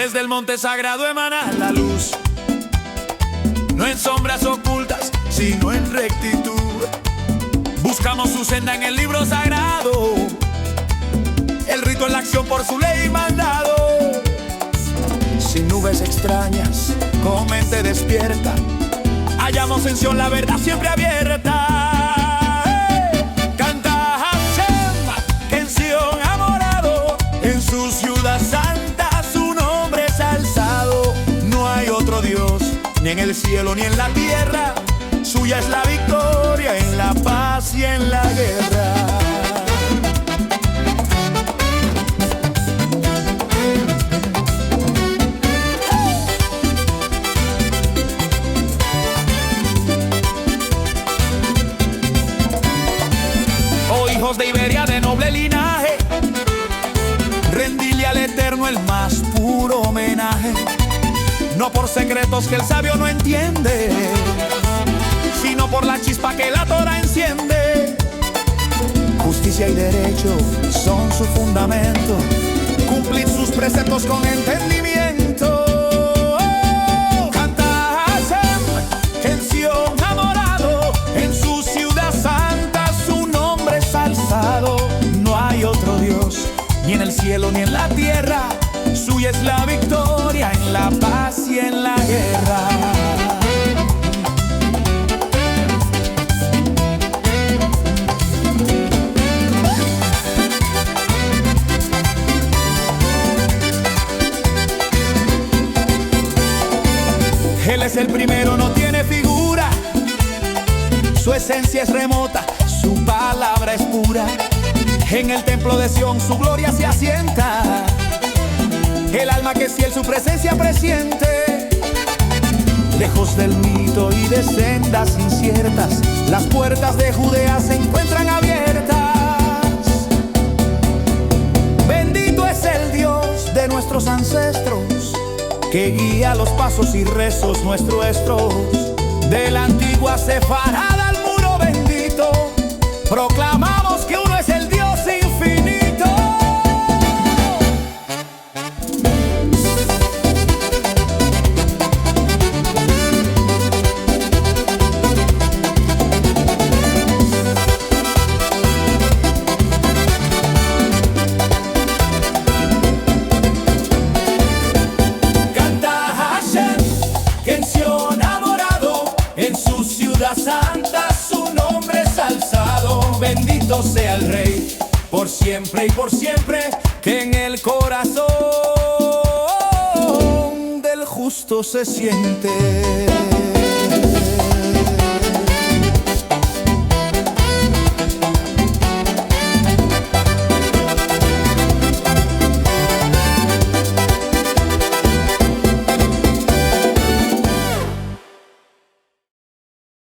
Desde el monte sagrado emana la luz, no en sombras ocultas, sino en rectitud. Buscamos su senda en el libro sagrado, el rito en la acción por su ley y mandado. Sin nubes extrañas, con mente despierta, hallamos en Sion la verdad siempre abierta. Canta Hashem, que en Sion ha morado, en su ciudad santa su nombre es alzado. No hay otro Dios, ni en el cielo ni en la tierra, suya es la victoria en la paz y en la guerra. Oh hijos de Iberia de noble linaje, rendile al Eterno el más puro homenaje. No por secretos que el sabio no entiende, sino por la chispa que la Torah enciende. Justicia y derecho son su fundamento, cumplir sus preceptos con entendimiento. Canta Hashem, que en Sion ha morado, en su ciudad santa su nombre es alzado. No hay otro Dios, ni en el cielo ni en la tierra, suya es la victoria en la paz y en la guerra. Él es el primero, no tiene figura, su esencia es remota, su palabra es pura. En el templo de Sion su gloria se asienta, el alma que fiel su presencia presiente. Lejos del mito y de sendas inciertas, las puertas de Judea se encuentran abiertas. Bendito es el Dios de nuestros ancestros, que guía los pasos y rezos nuestros. De la antigua sefarada al muro bendito, proclamamos que uno es el Dios infinito. Santa su nombre es alzado, bendito sea el Rey, por siempre y por siempre, que en el corazón del justo se siente.